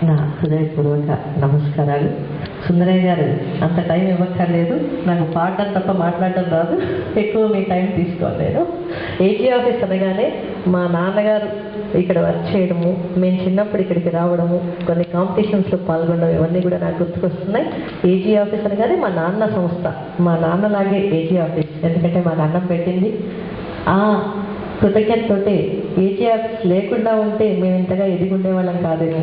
నా హృదయపూర్వక నమస్కారాలు. సుందరయ్య గారు అంత టైం ఇవ్వక్కర్లేదు, నాకు పాడడం తప్ప మాట్లాడడం రాదు, ఎక్కువ మీ టైం తీసుకోలేదు. ఏజీ ఆఫీస్ అనగానే మా నాన్నగారు ఇక్కడ వర్క్ చేయడము, మేము చిన్నప్పుడు ఇక్కడికి రావడము, కొన్ని కాంపిటీషన్స్లో పాల్గొనడం, ఇవన్నీ కూడా నాకు గుర్తుకొస్తున్నాయి. ఏజీ ఆఫీస్ అనగానే మా నాన్న సంస్థ, మా నాన్నలాగే ఏజీ ఆఫీస్, ఎందుకంటే మాకు అన్నం పెట్టింది. ఆ కృతజ్ఞతతోటి ఏజీ ఆఫీస్ లేకుండా ఉంటే మేము ఇంతగా ఎదిగుండేవాళ్ళం కాదేమో.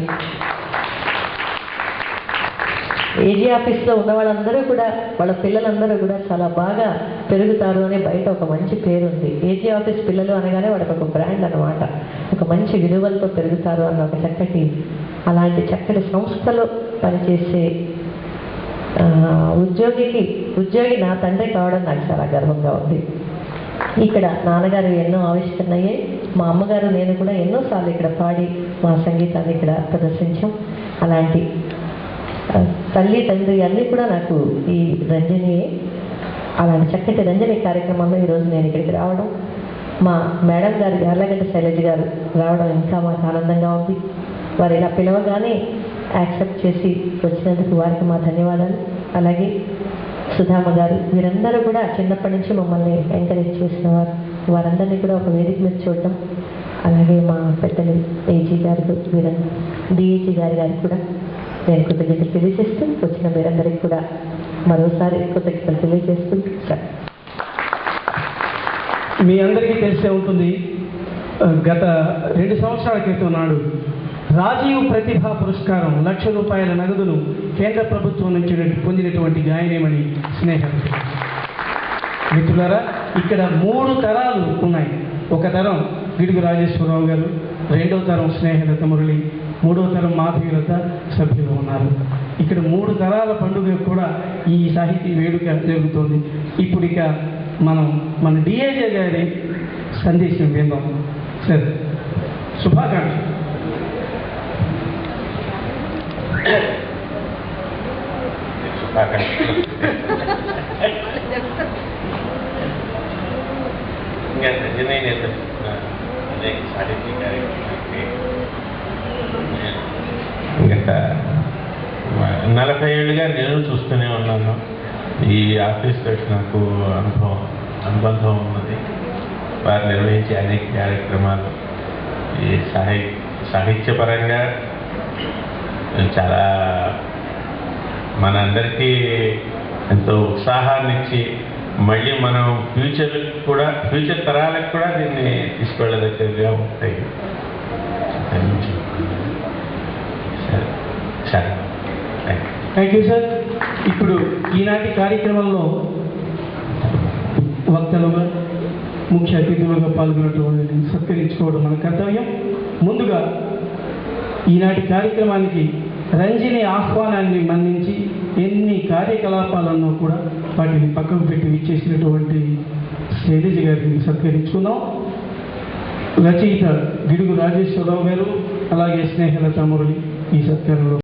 ఏజీ ఆఫీస్లో ఉన్న వాళ్ళందరూ కూడా, వాళ్ళ పిల్లలందరూ కూడా చాలా బాగా పెరుగుతారు అని బయట ఒక మంచి పేరు ఉంది. ఏజీ ఆఫీస్ పిల్లలు అనగానే వాళ్ళకి ఒక బ్రాండ్ అనమాట, ఒక మంచి విలువలతో పెరుగుతారు అన్న ఒక చక్కటి, అలాంటి చక్కటి సంస్థలో పనిచేసే ఉద్యోగి నా తండ్రి కావడం నాకు చాలా గర్వంగా ఉంది. ఇక్కడ నాన్నగారు ఎన్నో ఆవిష్కరణయ్యాయి, మా అమ్మగారు నేను కూడా ఎన్నోసార్లు ఇక్కడ పాడి మా సంగీతాన్ని ఇక్కడ ప్రదర్శించాం. అలాంటి తల్లి తండ్రి అన్నీ కూడా నాకు ఈ రంజనియే. అలాంటి చక్కటి రంజని కార్యక్రమంలో ఈరోజు నేను ఇక్కడికి రావడం, మా మేడం గారు యార్లగడ్డ శైలజ గారు రావడం ఇంకా మాకు ఆనందంగా ఉంది. వారు ఇలా పిలవగానే యాక్సెప్ట్ చేసి వచ్చినందుకు వారికి మా ధన్యవాదాలు. అలాగే సుధామ గారు, వీరందరూ కూడా చిన్నప్పటి నుంచి మమ్మల్ని ఎంకరేజ్ చేసిన వారు, వారందరినీ కూడా ఒక వేదిక మీద చూడటం. అలాగే మా పెద్దలు ఏజీ గారు, డిఏజీ గారికి కూడా నేను కృతజ్ఞతలు తెలియజేస్తూ, వచ్చిన మీరందరికీ కూడా మరోసారి కృతజ్ఞతలు తెలియజేస్తూ. మీ అందరికీ తెలిసే ఉంటుంది, గత 2 సంవత్సరాల క్రితం నాడు రాజీవ్ ప్రతిభా పురస్కారం ₹1,00,000 నగదును కేంద్ర ప్రభుత్వం నుంచి పొందినటువంటి గాయనేమని స్నేహ. మిత్రులారా, ఇక్కడ 3 తరాలు ఉన్నాయి. ఒక తరం గిడుగు రాజేశ్వరరావు గారు, 2వ తరం స్నేహలత మురళి, 3వ తరం మాధవీలత సభ్యులు ఉన్నారు. ఇక్కడ 3 తరాల పండుగ కూడా ఈ సాహితీ వేడుక జరుగుతోంది. ఇప్పుడు ఇక మనం మన డిఏజే గారి సందేశం విందాం. సార్, శుభాకాంక్ష. గత 40 ఏళ్ళుగా నేను చూస్తూనే ఉన్నాను. ఈ ఆఫీస్తో నాకు అనుబంధం ఉన్నది. వారు నిర్వహించే అనేక కార్యక్రమాలు ఈ సాహిత్యపరంగా చాలా మనందరికీ ఎంతో ఉత్సాహాన్ని ఇచ్చి, మళ్ళీ మనం ఫ్యూచర్ తరాలకు కూడా దీన్ని తీసుకెళ్ళదగ్గరగా ఉంటాయి. సరే, థ్యాంక్ యూ సార్. ఇప్పుడు ఈనాటి కార్యక్రమంలో వక్తలుగా, ముఖ్య అతిథులుగా పాల్గొన్నటువంటి సత్కరించుకోవడం మన కర్తవ్యం. ముందుగా ఈనాటి కార్యక్రమానికి రంజని ఆహ్వానాన్ని మన్నించి ఎన్ని కార్యకలాపాలన్నా కూడా వాటిని పక్కకు పెట్టి ఇచ్చేసినటువంటి శైలజ గారిని సత్కరించుకుందాం. రచయిత గిడుగు రాజేశ్వరరావు గారు, అలాగే స్నేహలత మురళి ఈ సత్కారంలో